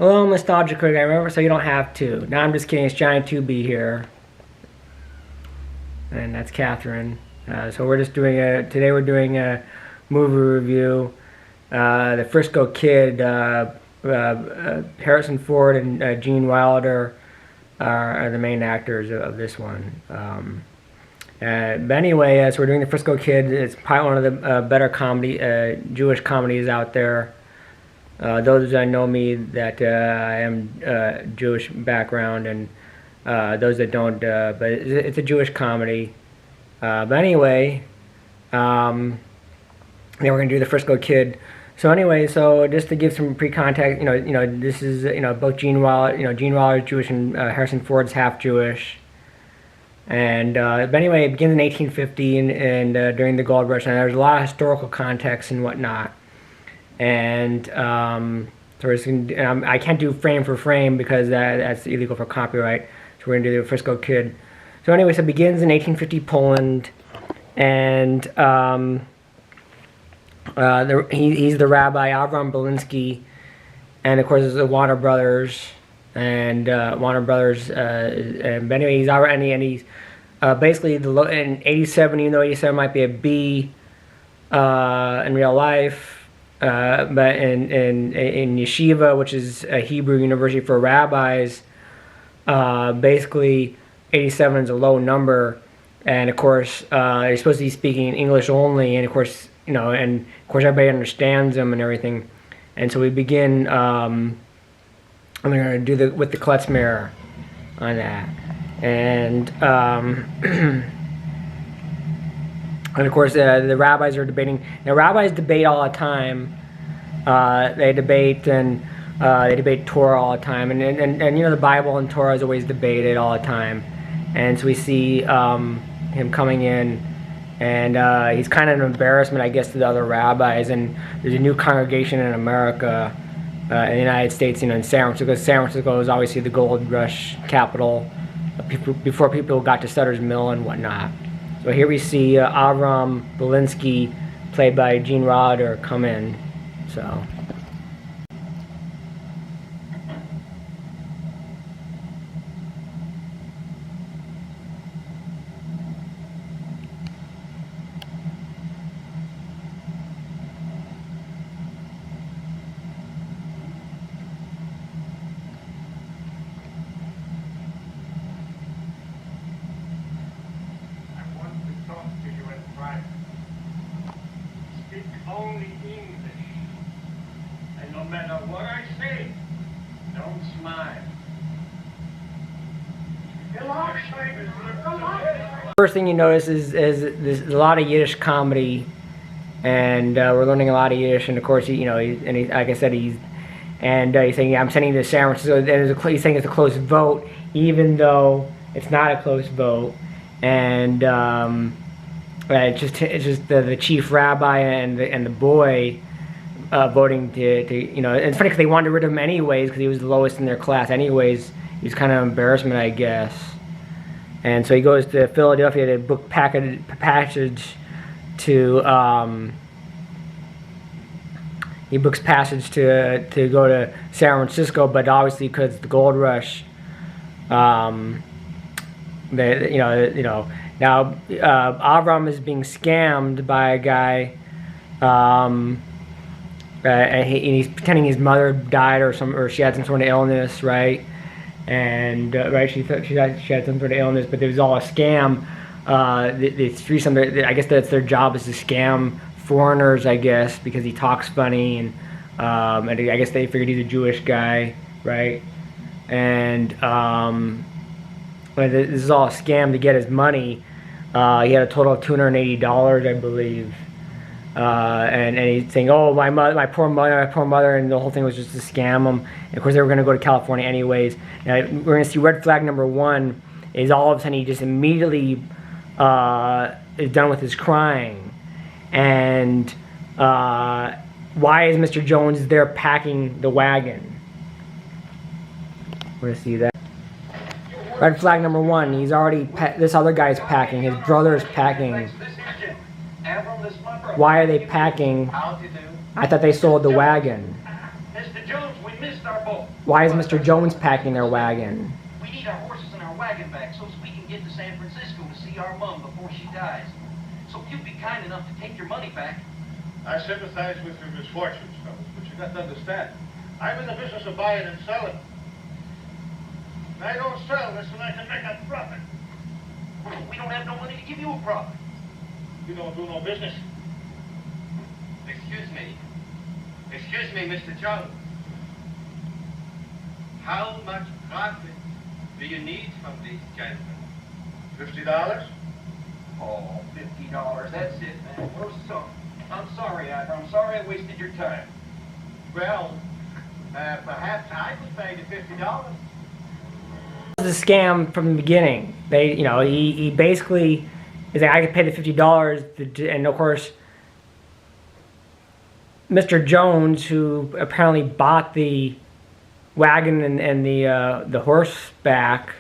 A little nostalgia quick, I remember, so you don't have to. No, I'm just kidding, it's Johnny 2B here. And that's Catherine. So we're just doing today we're doing a movie review. The Frisco Kid, Harrison Ford and Gene Wilder are the main actors of this one. But anyway, so we're doing the Frisco Kid. It's probably one of the better Jewish comedies out there. Those that know me, that I am Jewish background, and those that don't, but it's a Jewish comedy. But anyway, then we're gonna do the Frisco Kid. So anyway, so just to give some pre-context, this is both Gene Wilder is Jewish and Harrison Ford's half Jewish. And but anyway, it begins in 1850 and during the gold rush, and there's a lot of historical context and whatnot. And I can't do frame for frame because that's illegal for copyright. So we're gonna do the Frisco Kid. So anyway, so it begins in 1850 Poland, and he's the rabbi Avram Belinsky, and of course there's the Warner Brothers, and but anyway, he's already, and he's basically in 87, even though 87 might be a B in real life. But in yeshiva, which is a Hebrew university for rabbis, basically 87 is a low number, and of course you're supposed to be speaking English only, and of course everybody understands them and everything. And so we begin. I'm going to do with the klezmer on that, and and of course, the rabbis are debating. Now, rabbis debate all the time. They debate and they debate Torah all the time, and the Bible and Torah is always debated all the time. And so we see him coming in, and he's kind of an embarrassment, I guess, to the other rabbis. And there's a new congregation in America, in the United States, in San Francisco. San Francisco is obviously the gold rush capital before people got to Sutter's Mill and whatnot. So here we see Avram Belinsky, played by Gene Wilder, come in. So. Speak only English, and no matter what I say, don't smile. First thing you notice is there's a lot of Yiddish comedy, and we're learning a lot of Yiddish. And of course, like I said, he's saying, yeah, I'm sending to San Francisco. He's saying it's a close vote, even though it's not a close vote. And it's just the chief rabbi and the boy voting to it's funny because they wanted rid of him anyways because he was the lowest in their class anyways. He was kind of an embarrassment, I guess. And so he goes to Philadelphia to book passage to he books passage to go to San Francisco, but obviously because the gold rush, now Avram is being scammed by a guy, and he's pretending his mother died or she had some sort of illness, right? And she had some sort of illness, but it was all a scam. I guess that's their job, is to scam foreigners, I guess, because he talks funny, and I guess they figured he's a Jewish guy, right? And but this is all a scam to get his money. He had a total of $280, I believe, and he's saying, "Oh, my poor mother," and the whole thing was just to scam him. And of course, they were going to go to California anyways. Now, we're going to see red flag number one is all of a sudden he just immediately is done with his crying, and why is Mr. Jones there packing the wagon? We're going to see that. Red flag number one, he's already, this other guy's packing, his brother's packing. Why are they packing? I thought they sold the wagon. Mr. Jones, we missed our boat. Why is Mr. Jones packing their wagon? We need our horses and our wagon back so we can get to San Francisco to see our mom before she dies. So if you'd be kind enough to take your money back. I sympathize with your misfortunes, fellas, but you got to understand, I'm in the business of buying and selling. And I don't sell this so I can make a profit. We don't have no money to give you a profit. You don't do no business. Excuse me. Excuse me, Mr. Jones. How much profit do you need from these gentlemen? $50? Oh, $50. That's it, man. I'm sorry, Ivor. I'm sorry I wasted your time. Well, perhaps I could pay the $50. It was a scam from the beginning. They, you know, he basically is like, I could pay the $50, and of course, Mr. Jones, who apparently bought the wagon and the horseback,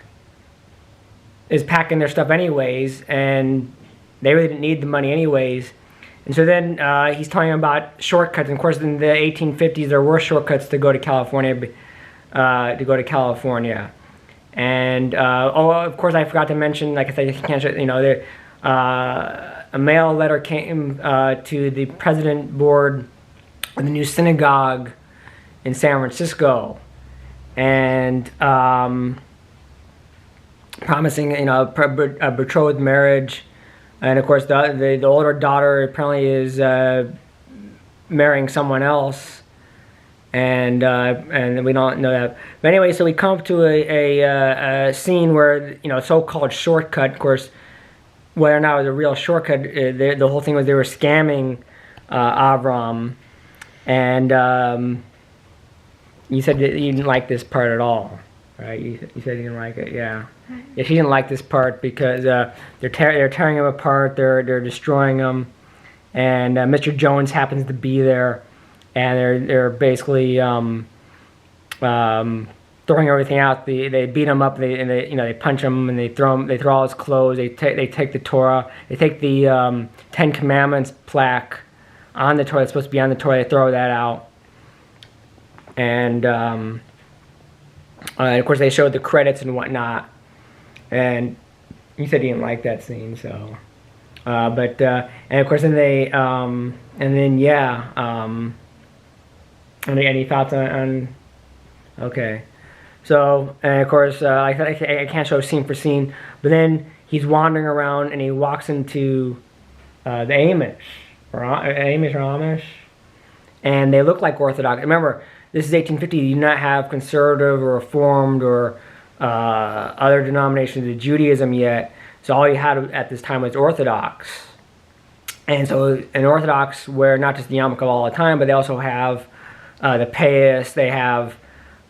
is packing their stuff anyways, and they really didn't need the money anyways. And so then he's telling them about shortcuts. And of course, in the 1850s, there were shortcuts to go to California. And oh, of course, I forgot to mention, like I said, you can't, you know, a mail letter came to the president board of the new synagogue in San Francisco, and promising, you know, a betrothed marriage. And of course, the older daughter apparently is marrying someone else, and we don't know that. But anyway, so we come up to a scene where, you know, so-called shortcut. Of course, whether or not it was a real shortcut, the whole thing was they were scamming Avram, and you said that you didn't like this part at all, right? You said you didn't like it, yeah. Yeah, she didn't like this part because they're tearing him apart, they're destroying him, and Mr. Jones happens to be there, and they're basically throwing everything out. They beat him up, and they punch him, and they throw all his clothes. They take the Torah, they take the Ten Commandments plaque on the Torah. It's supposed to be on the Torah. They throw that out, and of course they showed the credits and whatnot. And you said you didn't like that scene, so. And of course, then any thoughts on? Okay. So, and of course, I can't show scene for scene, but then he's wandering around and he walks into the Amish, or Amish, and they look like Orthodox. Remember, this is 1850. You do not have conservative or Reformed or other denominations of Judaism yet. So all you had at this time was Orthodox. And so an Orthodox wear not just the yarmulke all the time, but they also have the payas, they have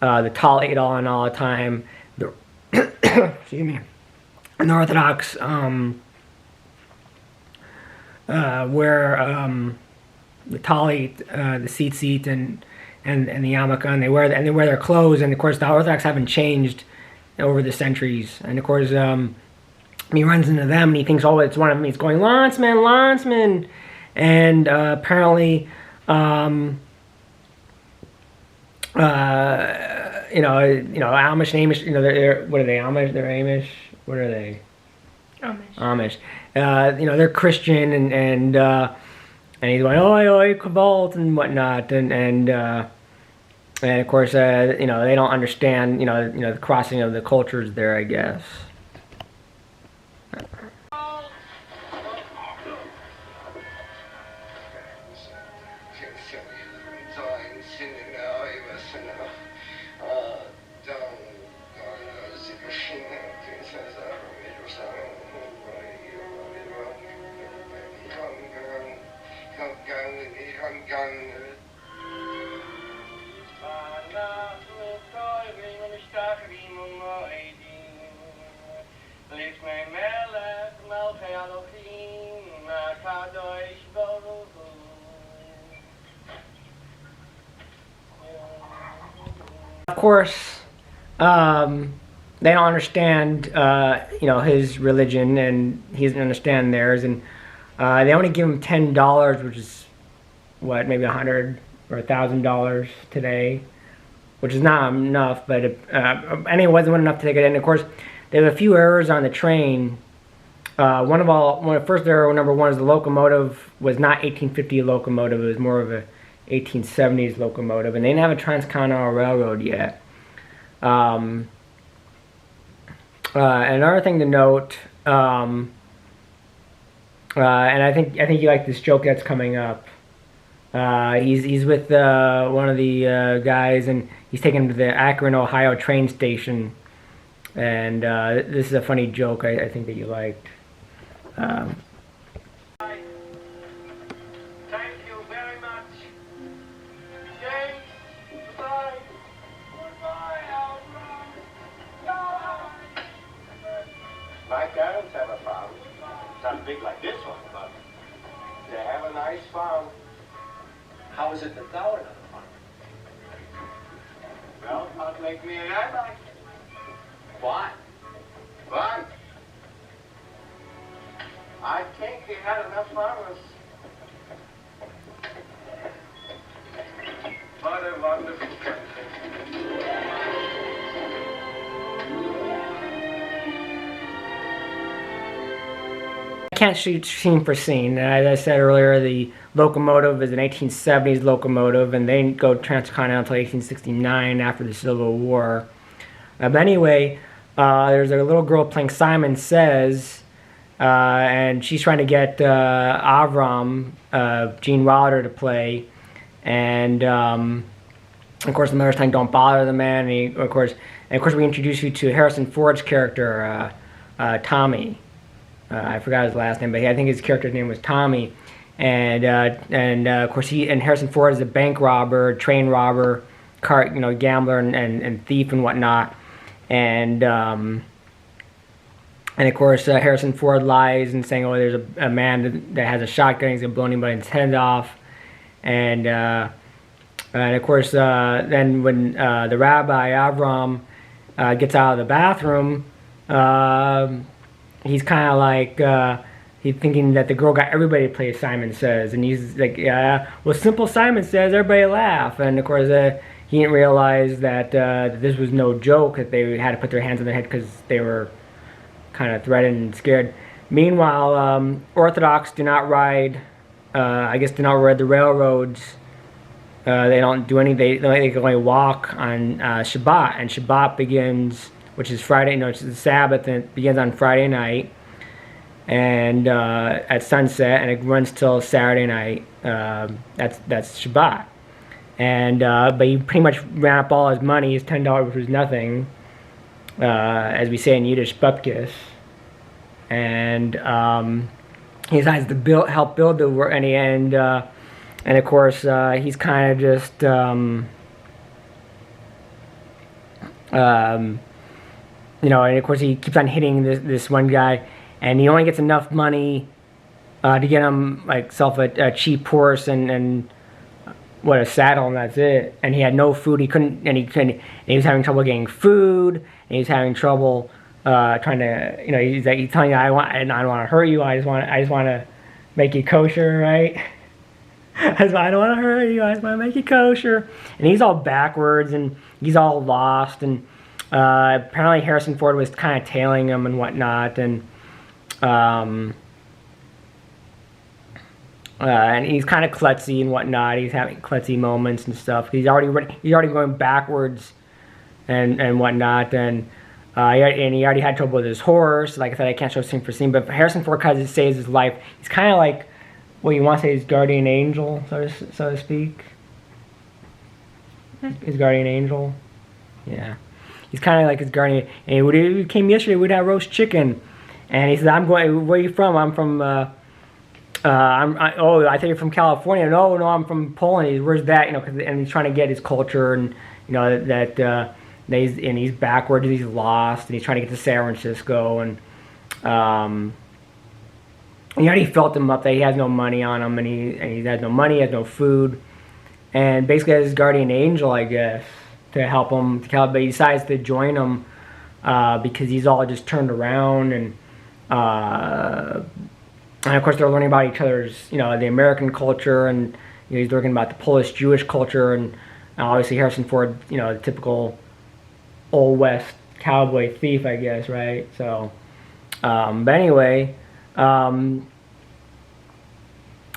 the talit on all the time. Excuse me. An Orthodox wear the talit, the tzitzit, and the yarmulke, and they wear their clothes. And of course, the Orthodox haven't changed over the centuries. And of course, he runs into them and he thinks, oh, it's one of them. He's going, Lanceman, and apparently, Amish, Amish, they're what are they? Amish? They're Amish. What are they? Amish. They're Christian, and he's going, oi, Kavalt, and whatnot, and of course, they don't understand, the crossing of the cultures there, I guess. Of course, they don't understand, his religion, and he doesn't understand theirs, and they only give him $10, which is what, maybe $100 or $1,000 today, which is not enough, but anyway, it wasn't enough to take it. And of course, there were a few errors on the train. One of the first error, number one, is the locomotive was not 1850 locomotive. It was more of a 1870s locomotive, and they didn't have a transcontinental railroad yet. Another thing to note, and I think you like this joke that's coming up. He's with one of the guys, and he's taken him to the Akron, Ohio train station. And this is a funny joke I think that you liked. Thank you very much. James, goodbye. Goodbye, Alfred. Bye. My parents have a farm. Not big like this one, but they have a nice farm. How is it that thou art on the farm? Well, not make me a rabbi. Why? Why? I think he had enough farmers. What a wonderful country. Can't shoot scene for scene. As I said earlier, the locomotive is an 1870s locomotive, and they didn't go transcontinental until 1869 after the Civil War. But anyway, there's a little girl playing Simon Says, and she's trying to get Avram, Gene Wilder, to play. And of course, the mother's telling, "Don't bother the man." And of course, we introduce you to Harrison Ford's character, Tommy. I forgot his last name, but I think his character's name was Tommy. And of course, Harrison Ford is a bank robber, train robber, gambler and thief and whatnot. And of course, Harrison Ford lies and saying, "Oh, there's a man that has a shotgun. He's gonna blow anybody's head off." And of course, then when the rabbi Avram gets out of the bathroom, he's kind of like he's thinking that the girl got everybody to play Simon Says, and he's like, "Yeah, well, simple Simon Says, everybody laugh." And of course, he didn't realize that this was no joke, that they had to put their hands on their head because they were kind of threatened and scared. Meanwhile, Orthodox do not ride the railroads. They don't do anything. They can only walk on Shabbat, and Shabbat begins, which is Friday. No, it's the Sabbath, and it begins on Friday night, and at sunset, and it runs till Saturday night. That's Shabbat. And but he pretty much ran up all his money. His $10, which was nothing, as we say in Yiddish, bupkis. And he decides to help build the work, and of course he's kind of just and of course he keeps on hitting this one guy, and he only gets enough money to get him like a cheap horse and a saddle, and that's it. And he had no food. He was having trouble getting food, and he was having trouble trying to, he's telling you, I don't want to hurt you. I just want to make you kosher, right? I don't want to hurt you. I just want to make you kosher. And he's all backwards, and he's all lost. And apparently Harrison Ford was kind of tailing him and whatnot. And he's kind of klutzy and whatnot. He's having klutzy moments and stuff. He's already going backwards and whatnot. And he already had trouble with his horse. Like I said, I can't show scene for scene. But Harrison Ford kind of saves his life. He's kind of like, well, you want to say his guardian angel, so to speak. His guardian angel. Yeah. He's kind of like his guardian. And when he came yesterday, we'd have roast chicken. And he said, where are you from? I'm from, I thought you're from California. No, I'm from Poland. Where's that? And he's trying to get his culture, and, that he's backwards, he's lost, and he's trying to get to San Francisco. And, he already felt him up that he has no money on him, and he has no money, he has no food. And basically has his guardian angel, I guess, to help him. But he decides to join him because he's all just turned around, and of course they're learning about each other's, the American culture, and he's learning about the Polish Jewish culture, and Obviously, Harrison Ford, you know, the typical Old West cowboy thief, I guess, right? So, but anyway, and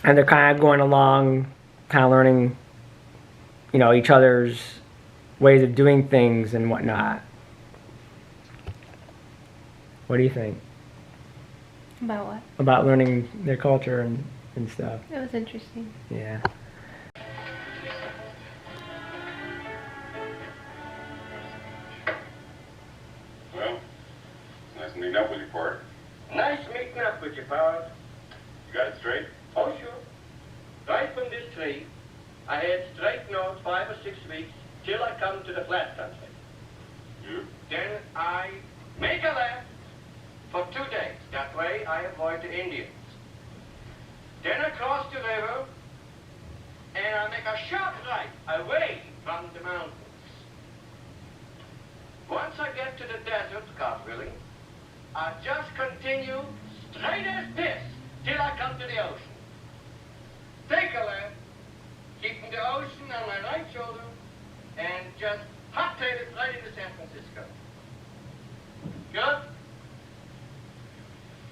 they're kind of going along, kind of learning, you know, each other's ways of doing things and whatnot. What do you think About what? about learning their culture and stuff? It was interesting. Yeah. Well, it's nice meeting up with you, Ford. Nice meeting up with you, Ford. You got it straight? Oh, sure. Right from this tree, I had straight north 5 or 6 weeks till I come to the flat country. Then I make a left for 2 days. That way I avoid the Indians. Then I cross the river and I make a sharp right away from the mountains. Once I get to the desert, God willing, I just continue straight as this till I come to the ocean. Take a left, keeping the ocean on my right shoulder, and just hot-tail it right into San Francisco. Good?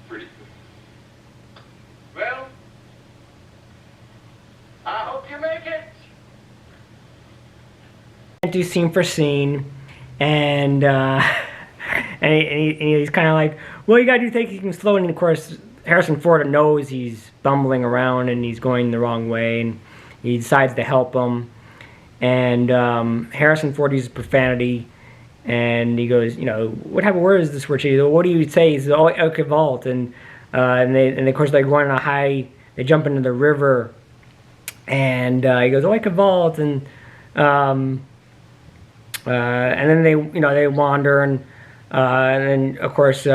Pretty good. Well, I hope you make it. Do scene for scene, and he's kind of like, well, you gotta do things slow, and of course Harrison Ford knows he's bumbling around and he's going the wrong way, and he decides to help him. And Harrison Ford uses profanity, and he goes, you know, what type of word is this word? What do you say? He says, oh, okay, vault. And of course they're going on a high. They jump into the river, and he goes, oh, I could vault. And then they wander, and then of course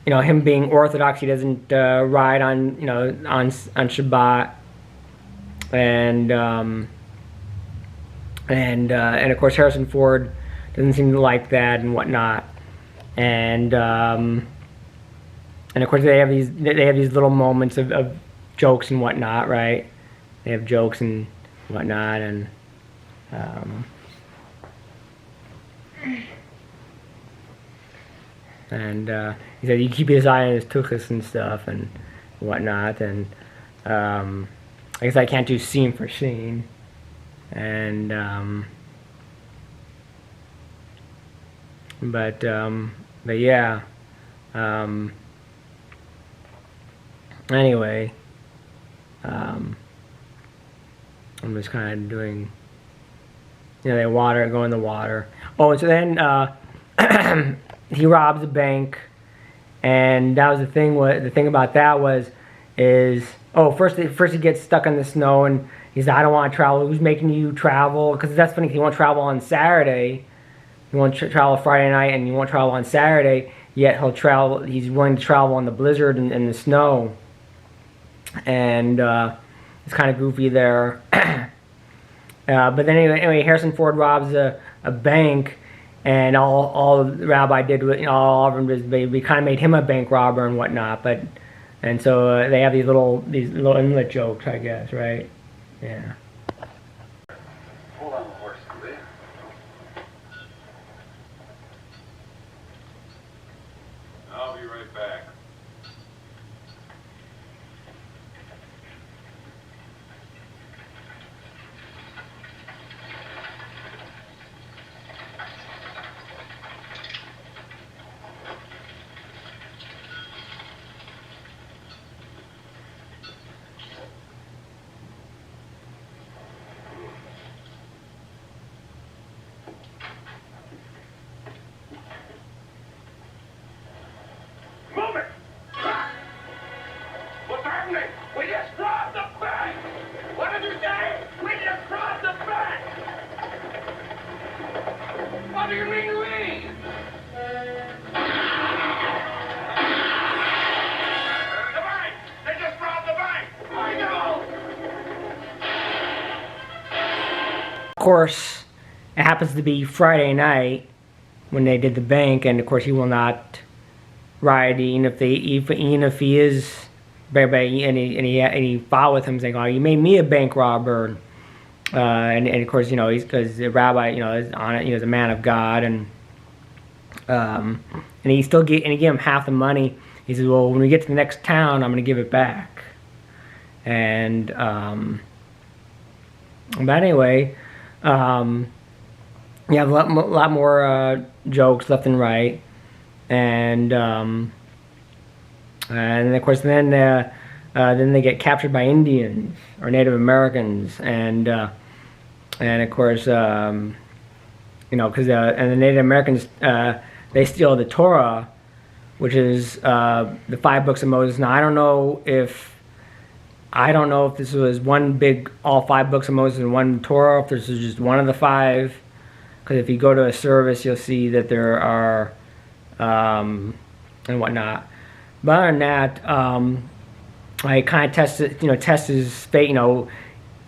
you know, him being Orthodox, he doesn't ride on on Shabbat, and of course Harrison Ford doesn't seem to like that and whatnot, and of course they have these little moments of jokes and whatnot, right? They have jokes and whatnot, and he said you keep his eye on his tuchus and stuff and whatnot, and I guess I can't do scene for scene, and but yeah, anyway, I'm just kind of doing, you know, they go in the water. Oh, and so then he robs a bank, and that was the thing. The thing about that is first he gets stuck in the snow, and he's like, I don't want to travel. Who's making you travel? Because that's funny. He won't travel on Saturday. He won't travel Friday night, and he won't travel on Saturday. Yet he'll travel. He's willing to travel in the blizzard and the snow, and it's kind of goofy there. But then anyway, Harrison Ford robs a bank. And all the rabbi did, all of them, we kind of made him a bank robber and whatnot. And so they have these little inlet jokes, I guess, right? Yeah. Hold on the horse, will you? I'll be right back. What's happening? We just robbed the bank! What did you say? We just robbed the bank! What do you mean we? The bank! They just robbed the bank! I know! Of course, it happens to be Friday night when they did the bank, and of course he will not ride, even if he is, and he fought with him saying, oh, you made me a bank robber, and of course, you know, he's because the rabbi, you know, is on it. He was a man of God, and he still gave him half the money. He says, "Well, when we get to the next town, I'm going to give it back." And but anyway, you have a lot more jokes left and right, and of course then they get captured by Indians or Native Americans, and of course you know, because and the Native Americans they steal the Torah, which is the 5 books of Moses. Now I don't know if this was all 5 books of Moses in one Torah, or if this is just one of the 5. Because if you go to a service, you'll see that there are and whatnot. But other than that, I kind of test his fate. You know,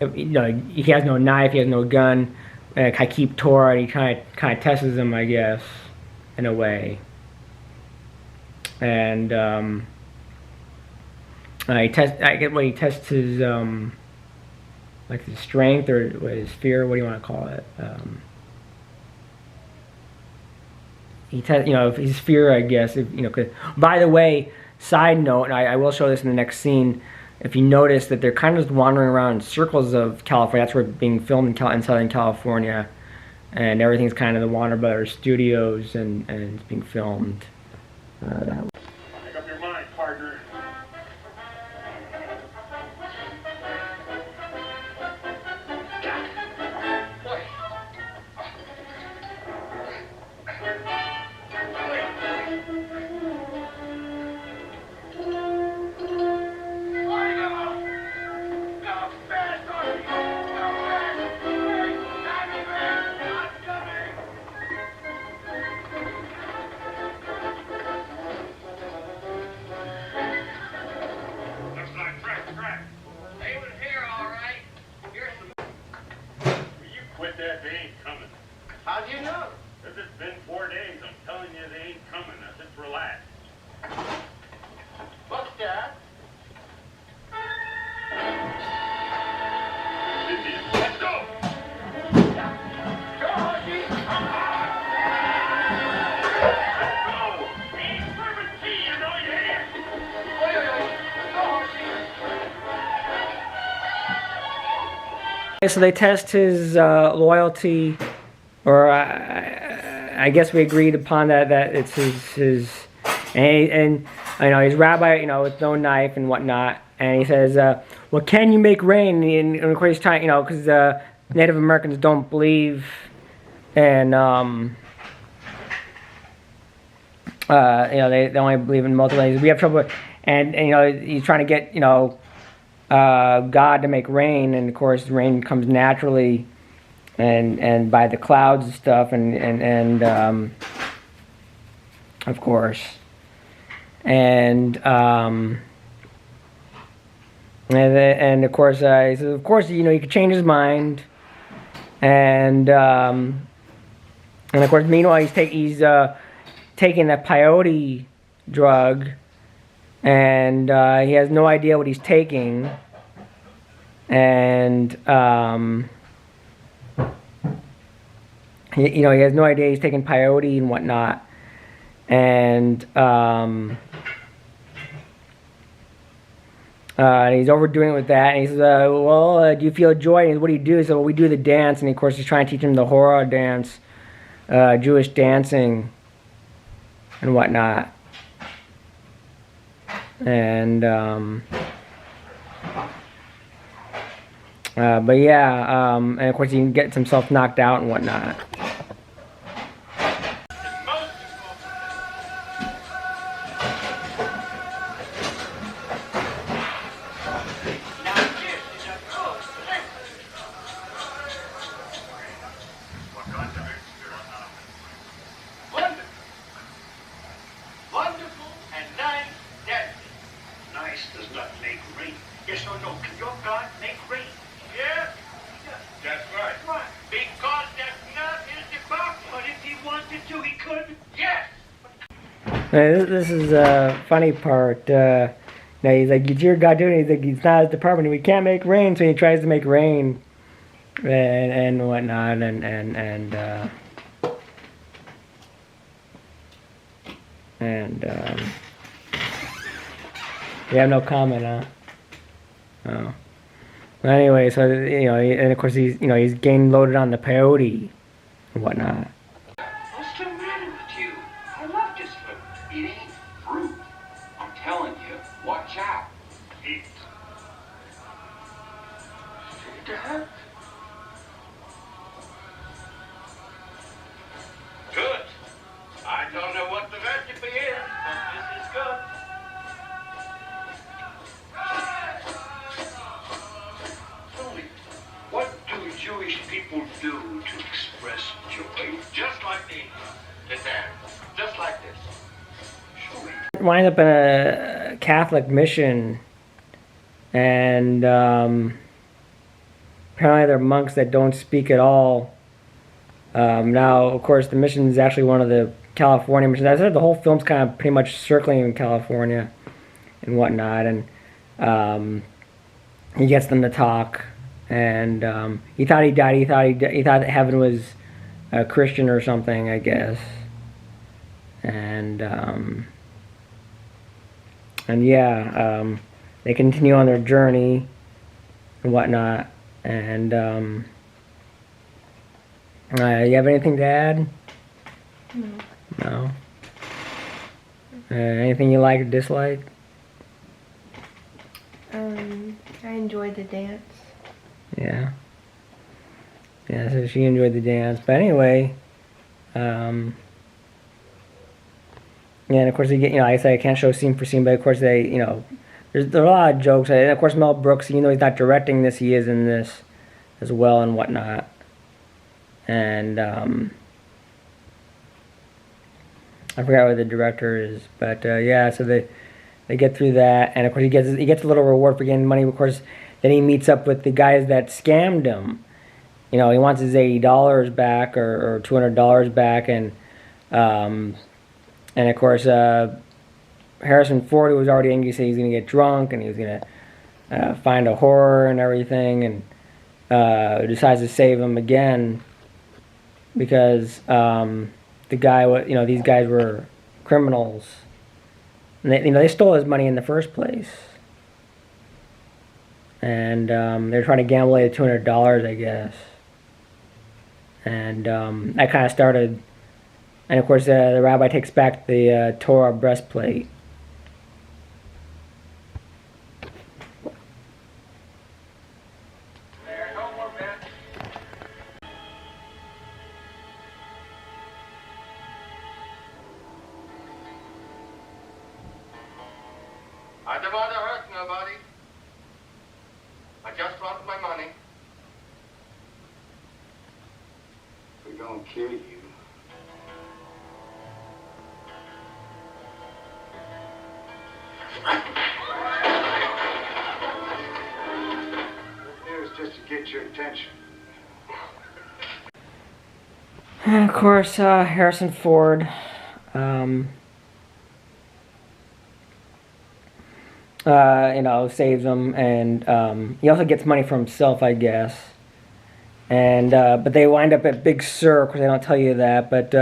he has no knife, he has no gun. I keep Torah, and he kind of tests him, I guess, in a way. And he tests his like his strength or his fear. What do you want to call it? You know, his fear, I guess. If, you know, 'cause, by the way, side note, and I will show this in the next scene. If you notice that they're kind of just wandering around in circles of California. That's where it's being filmed in Southern California, and everything's kind of the Warner Brothers studios, and it's being filmed. That way. Make up your mind, partner. They ain't coming. How do you know? If it's been 4 days, I'm telling you they ain't coming. Now just relax. What's that? Indians. Let's go! Go, Horsey! Let's go! We ain't serving tea, you know, you idiot! Oi, oi, oi. Go, Horsey! So they test his loyalty, or I guess we agreed upon that it's his and you know, he's rabbi, you know, with no knife and whatnot, and he says, "Well, can you make rain?" And of course he's trying, you know, because Native Americans don't believe in you know, they only believe in multiple things. We have trouble, and you know, he's trying to get, you know, God to make rain, and of course rain comes naturally and by the clouds and stuff, and of course, and of course he says, of course, you know, he could change his mind, and of course meanwhile he's taking that peyote drug, and he has no idea what he's taking, and you know, he has no idea he's taking peyote and whatnot, and he's overdoing it with that, and he says, "Well, do you feel joy?" And what do you do? So, well, we do the dance, and of course he's trying to teach him the horror dance, Jewish dancing, and whatnot. And but yeah, and of course he gets himself knocked out and whatnot. Wonderful and nice destiny. Nice does not make rain. Yes or no? Can your God make rain? Yes. That's right. Why? Because that's not his department. But if he wanted to, he could. Yes. This is a funny part. Now he's like, "It's your God doing it." He's like, "It's not his department. We can't make rain," so he tries to make rain, and whatnot, and you have no comment, huh? Oh. Well, anyway, so and of course he's getting loaded on the peyote and whatnot. What's the matter with you? I love this fruit. It ain't fruit. I'm telling you, watch out. Eat. See that? Good. I don't know what the recipe is, but this is good. Tell me, what do Jewish people do to express joy? Just like the dance. Just like this. Show me. Wind up in a Catholic mission, and apparently they're monks that don't speak at all. Now, of course, the mission is actually one of the California missions. I said the whole film's kind of pretty much circling in California and whatnot, and he gets them to talk. And he thought he died. He thought that heaven was a Christian or something, I guess. And yeah, they continue on their journey and whatnot. And you have anything to add? No. No. Anything you like or dislike? I enjoyed the dance. Yeah. Yeah, so she enjoyed the dance. But anyway, yeah, and of course, like I said, I can't show scene for scene, but of course, there's a lot of jokes. And of course, Mel Brooks, even though he's not directing this, he is in this as well and whatnot. And I forgot what the director is, but yeah, so they get through that, and of course he gets a little reward for getting money. Of course, then he meets up with the guys that scammed him. He wants his $80 back or $200 back, and of course Harrison Ford was already angry. He said he's gonna get drunk and he was gonna find a whore and everything, and decides to save him again because the guy, these guys were criminals, and they stole his money in the first place. And they're trying to gamble away $200, I guess. And that kind of started. And of course, the rabbi takes back the Torah breastplate. There, no more bets. I don't want to hurt nobody. I just want my money. We're gonna kill you. It was just to get your attention. And of course, Harrison Ford. Saves him, and he also gets money for himself, I guess. And but they wind up at Big Sur. Of course, they don't tell you that. But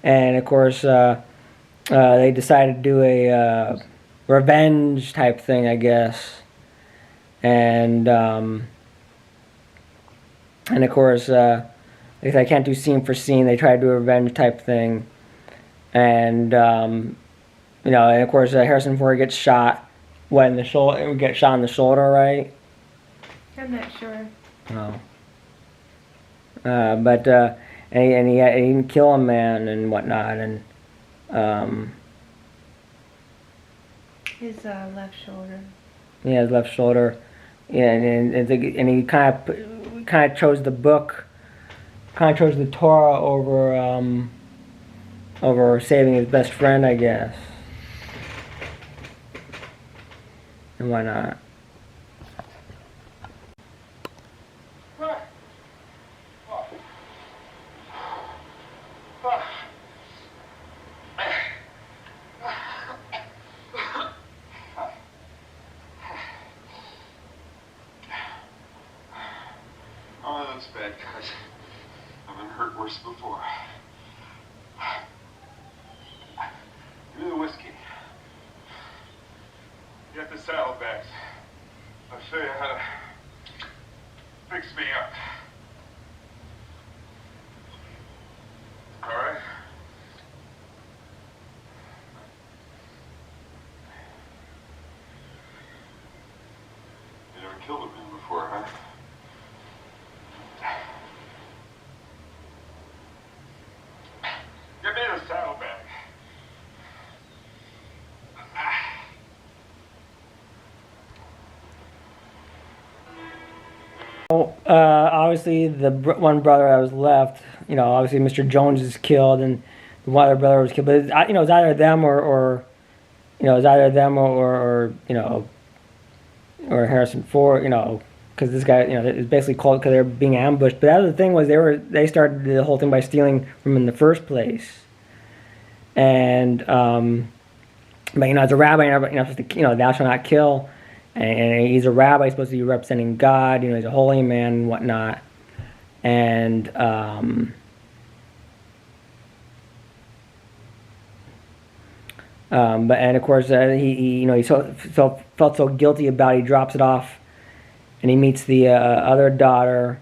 and of course, they decided to do a revenge type thing, I guess. And of course, I can't do scene for scene. They try to do a revenge type thing, and and of course, Harrison Ford gets shot. What, in the shoulder? Get shot in the shoulder, right? I'm not sure. Oh. But and he didn't kill a man and whatnot, and His left shoulder. yeah, his left shoulder, yeah, and he kind of chose the book, kind of chose the Torah over saving his best friend, I guess. And why not? sounds bad, cuz I've been hurt worse before. Give me the whiskey. Get the saddlebags. I'll show you how to fix me up. All right? You never killed a man before, huh? Give me the saddlebag. Obviously, the one brother that was left, obviously Mr. Jones is killed, and the one other brother was killed. But it's either them or or Harrison Ford, because this guy, is basically called because they're being ambushed. But the other thing was they started the whole thing by stealing from him in the first place, and but as a rabbi, you're not supposed to, thou shalt not kill. And he's a rabbi, he's supposed to be representing God, he's a holy man and whatnot. And but of course he felt so guilty about it, he drops it off, and he meets the other daughter,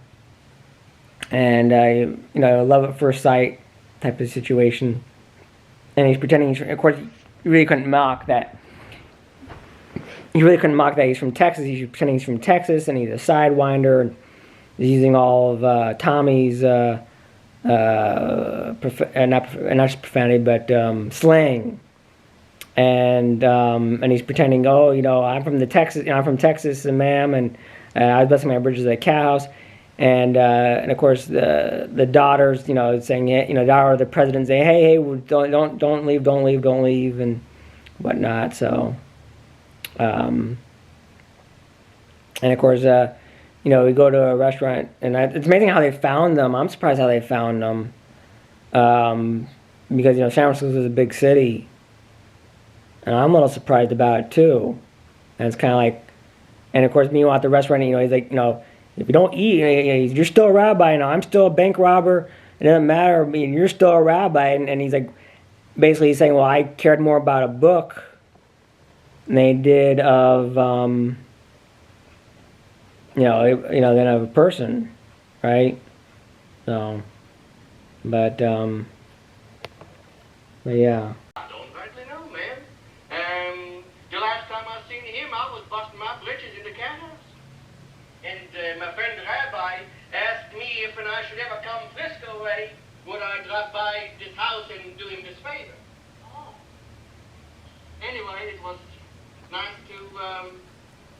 and love at first sight type of situation. And he's pretending, of course, you really couldn't mock that. You really couldn't mock that he's from Texas. He's pretending he's from Texas, and he's a sidewinder, and he's using all of Tommy's, not just profanity, but slang. And he's pretending, I'm from Texas, and ma'am, and I was blessing my bridges at a cat house. And of course the daughters, saying, daughter of the president, saying, hey, don't leave, and whatnot. So. And of course, we go to a restaurant, and it's amazing how they found them. I'm surprised how they found them, because San Francisco is a big city, and I'm a little surprised about it too. And it's kind of like, and of course, meanwhile at the restaurant, he's like, if you don't eat, you're still a rabbi. I'm still a bank robber. It doesn't matter. You're still a rabbi, and he's like, basically he's saying, well, I cared more about a book they did of than of a person, right? So, but yeah. I don't rightly know, man. The last time I seen him, I was busting my britches in the cat house. And my friend the rabbi asked me if I should ever come Frisco way, would I drop by this house and do him this favor. Oh. Anyway, it was nice to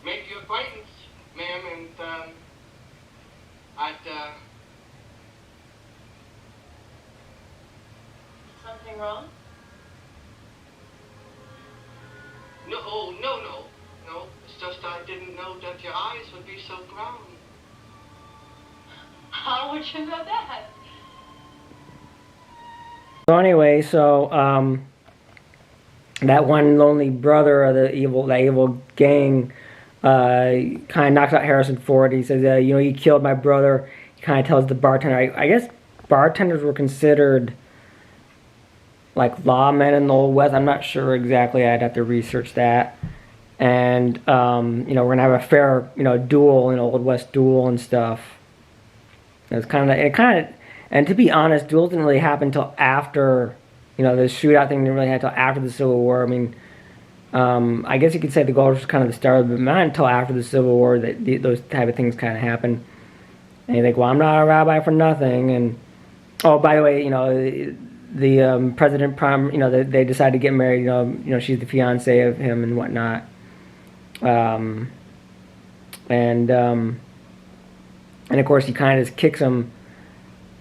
make your acquaintance, ma'am, and Something wrong? No. It's just I didn't know that your eyes would be so brown. How would you know that? So anyway, that one lonely brother of that evil gang kind of knocks out Harrison Ford. He says, you killed my brother. He kind of tells the bartender. I guess bartenders were considered like lawmen in the Old West. I'm not sure exactly. I'd have to research that. And we're gonna have a fair duel, Old West duel and stuff. And to be honest, duels didn't really happen until after. The shootout thing didn't really happen until after the Civil War. I guess you could say the Gulf was kind of the start, but not until after the Civil War that those type of things kind of happened. And you think, well, I'm not a rabbi for nothing. And oh, by the way, the president they decided to get married. She's the fiance of him and whatnot. And of course he kind of just kicks him.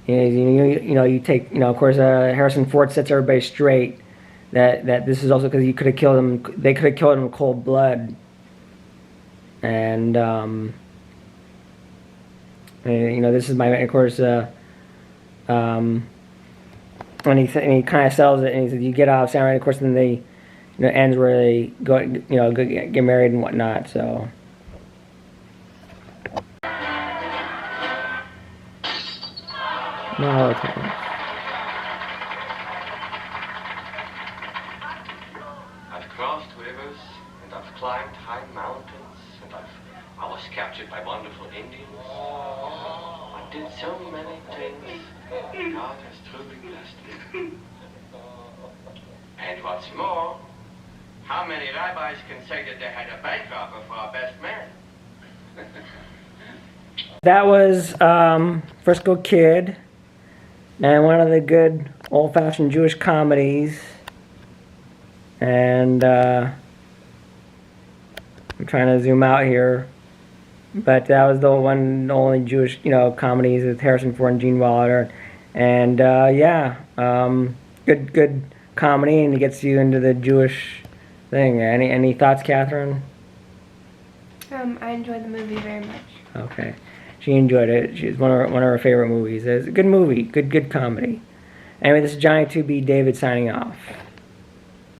You take, of course, Harrison Ford sets everybody straight that this is also because he could have killed him. They could have killed him in cold blood. And this is my, of course, and he kind of sells it, and he says, "You get off, Sam." And of course, then they, ends where they go, get married and whatnot. So. Molotov. I've crossed rivers, and I've climbed high mountains, and I was captured by wonderful Indians. I did so many things. God has truly blessed me. And what's more, how many rabbis can say that they had a bank robber for our best man? That was Frisco Kid, and one of the good old-fashioned Jewish comedies. And I'm trying to zoom out here, but that was the only Jewish, comedies with Harrison Ford and Gene Wilder. And good comedy, and it gets you into the Jewish thing. Any thoughts, Catherine? I enjoyed the movie very much. Okay, she enjoyed it. She's one of her favorite movies. It's a good movie, good comedy. Anyway, this is Johnny 2B David signing off.